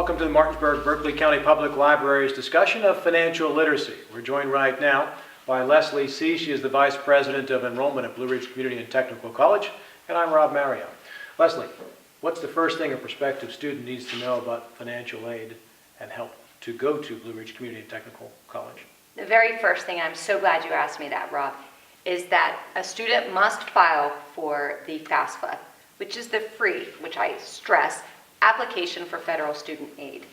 Welcome to the Martinsburg-Berkeley County Public Library's discussion of financial literacy. We're joined right now by Leslie C. She is the Vice President of Enrollment at Blue Ridge Community and Technical College, and I'm Rob Mario. Leslie, what's the first thing a prospective student needs to know about financial aid and help to go to Blue Ridge Community and Technical College? The very first thing, I'm so glad you asked me that, Rob, is that a student must file for the FAFSA, which is the free, which I stress, application for federal student aid.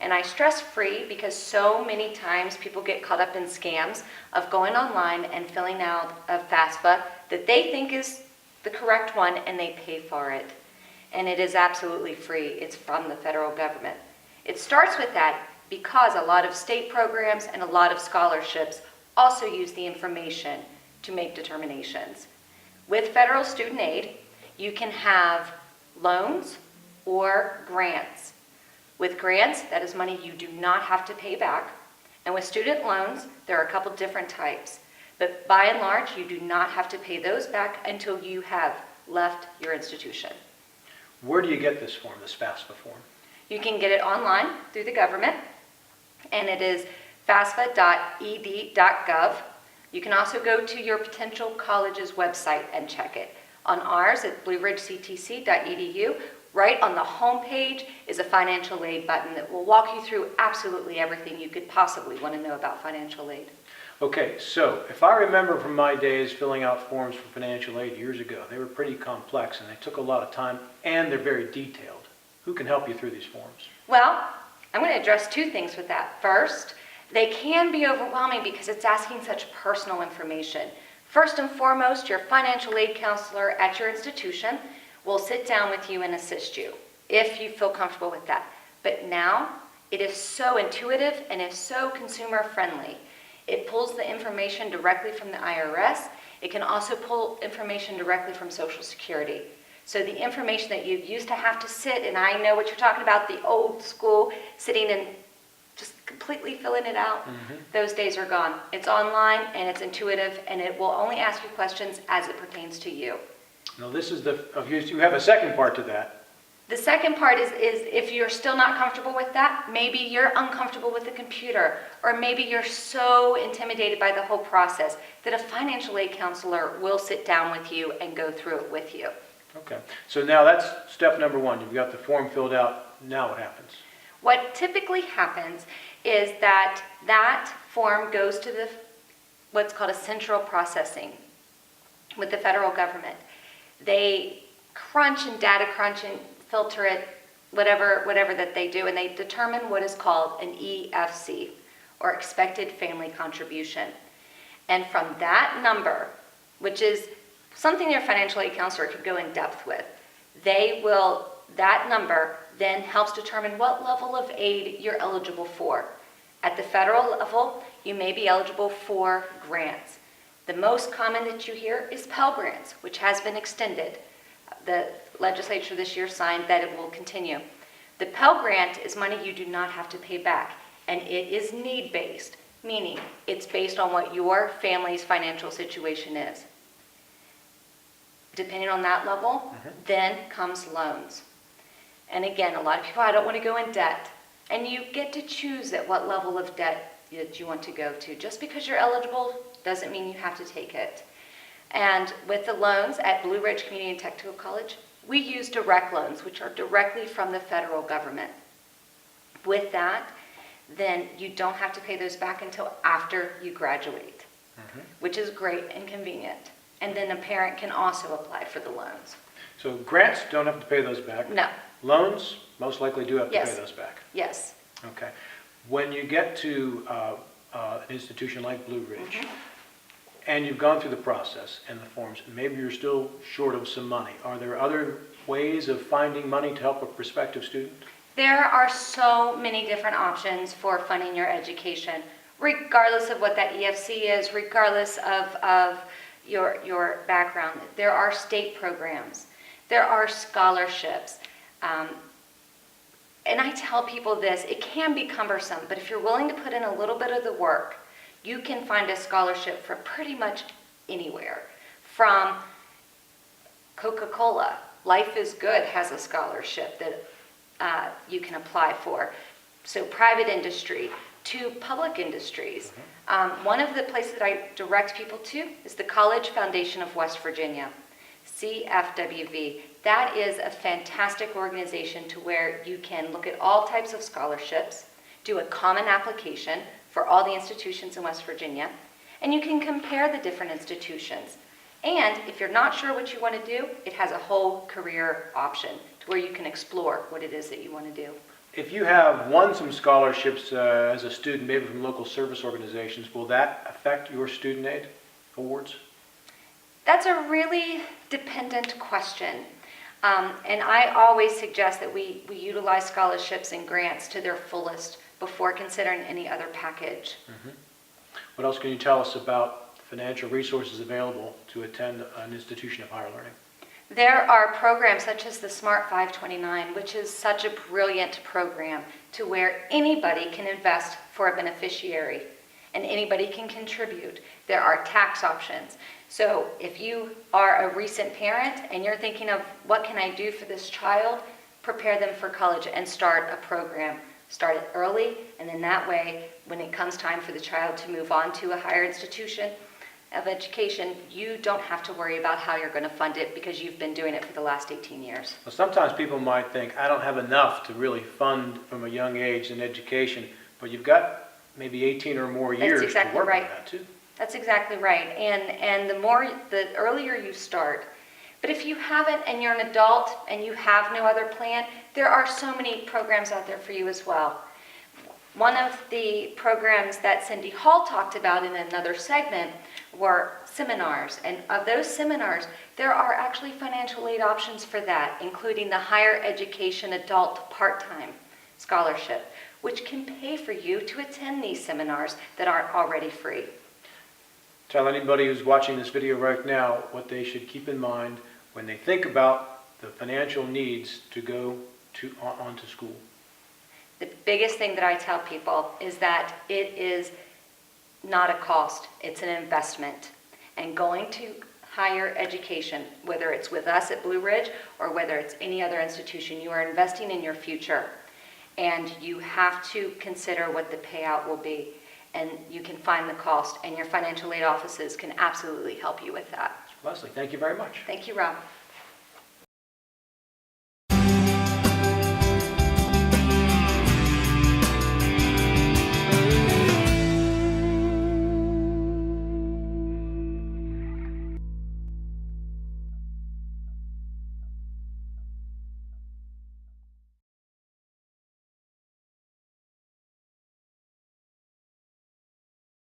And I stress free because so many times people get caught up in scams of going online and filling out a FAFSA that they think is the correct one and they pay for it. And it is absolutely free. It's from the federal government. It starts with that because a lot of state programs and a lot of scholarships also use the information to make determinations. With federal student aid, you can have loans or grants. With grants, that is money you do not have to pay back. And with student loans, there are a couple different types. But by and large, you do not have to pay those back until you have left your institution. Where do you get this form, this FAFSA form? You can get it online through the government, and it is fasfa.ed.gov. You can also go to your potential college's website and check it. On ours at blueridgectc.edu, right on the home page is a financial aid button that will walk you through absolutely everything you could possibly want to know about financial aid. Okay, so if I remember from my days filling out forms for financial aid years ago, they were pretty complex and they took a lot of time and they're very detailed. Who can help you through these forms? Well, I'm going to address two things with that. First, they can be overwhelming because it's asking such personal information. First and foremost, your financial aid counselor at your institution will sit down with you and assist you if you feel comfortable with that. But now, it is so intuitive and it's so consumer friendly. It pulls the information directly from the IRS. It can also pull information directly from Social Security. So the information that you used to have to sit, and I know what you're talking about, the old school, sitting and just completely filling it out, those days are gone. It's online and it's intuitive and it will only ask you questions as it pertains to you. Now this is you have a second part to that. The second part is if you're still not comfortable with that, maybe you're uncomfortable with the computer, or maybe you're so intimidated by the whole process that a financial aid counselor will sit down with you and go through it with you. Okay, so now that's step number one. You've got the form filled out. Now what happens? What typically happens is that form goes to what's called a central processing with the federal government. They crunch and data crunch and filter it, whatever that they do, and they determine what is called an EFC, or expected family contribution. And from that number, which is something your financial aid counselor could go in depth with, that number then helps determine what level of aid you're eligible for. At the federal level, you may be eligible for grants. The most common that you hear is Pell Grants, which has been extended. The legislature this year signed that it will continue. The Pell Grant is money you do not have to pay back, and it is need-based, meaning it's based on what your family's financial situation is. Depending on that level, then comes loans. And again, a lot of people, I don't want to go in debt. And you get to choose at what level of debt that you want to go to. Just because you're eligible doesn't mean you have to take it. And with the loans at Blue Ridge Community and Technical College, we use direct loans, which are directly from the federal government. With that, then you don't have to pay those back until after you graduate, which is great and convenient. And then a parent can also apply for the loans. So grants, don't have to pay those back? No. Loans, most likely do have to pay those back? Yes. Okay. When you get to an institution like Blue Ridge, and you've gone through the process and the forms, maybe you're still short of some money, are there other ways of finding money to help a prospective student? There are so many different options for funding your education, regardless of what that EFC is, regardless of your background. There are state programs. There are scholarships. And I tell people this, it can be cumbersome, but if you're willing to put in a little bit of the work, you can find a scholarship for pretty much anywhere. From Coca-Cola, Life is Good has a scholarship that you can apply for. So private industry to public industries. One of the places that I direct people to is the College Foundation of West Virginia, CFWV. That is a fantastic organization to where you can look at all types of scholarships, do a common application for all the institutions in West Virginia, and you can compare the different institutions. And if you're not sure what you want to do, it has a whole career option to where you can explore what it is that you want to do. If you have won some scholarships as a student, maybe from local service organizations, will that affect your student aid awards? That's a really dependent question. And I always suggest that we utilize scholarships and grants to their fullest before considering any other package. What else can you tell us about financial resources available to attend an institution of higher learning? There are programs such as the Smart 529, which is such a brilliant program to where anybody can invest for a beneficiary and anybody can contribute. There are tax options. So if you are a recent parent and you're thinking of what can I do for this child, prepare them for college and start a program. Start it early, and then that way, when it comes time for the child to move on to a higher institution of education, you don't have to worry about how you're going to fund it because you've been doing it for the last 18 years. Well, sometimes people might think, I don't have enough to really fund from a young age in education, but you've got maybe 18 or more years to work on that too. That's exactly right. And the earlier you start. But if you haven't and you're an adult and you have no other plan, there are so many programs out there for you as well. One of the programs that Cindy Hall talked about in another segment were seminars. And of those seminars, there are actually financial aid options for that, including the Higher Education Adult Part-Time Scholarship, which can pay for you to attend these seminars that aren't already free. Tell anybody who's watching this video right now what they should keep in mind when they think about the financial needs to go on to school. The biggest thing that I tell people is that it is not a cost, it's an investment. And going to higher education, whether it's with us at Blue Ridge or whether it's any other institution, you are investing in your future. And you have to consider what the payout will be. And you can find the cost, and your financial aid offices can absolutely help you with that. Leslie, thank you very much. Thank you, Rob.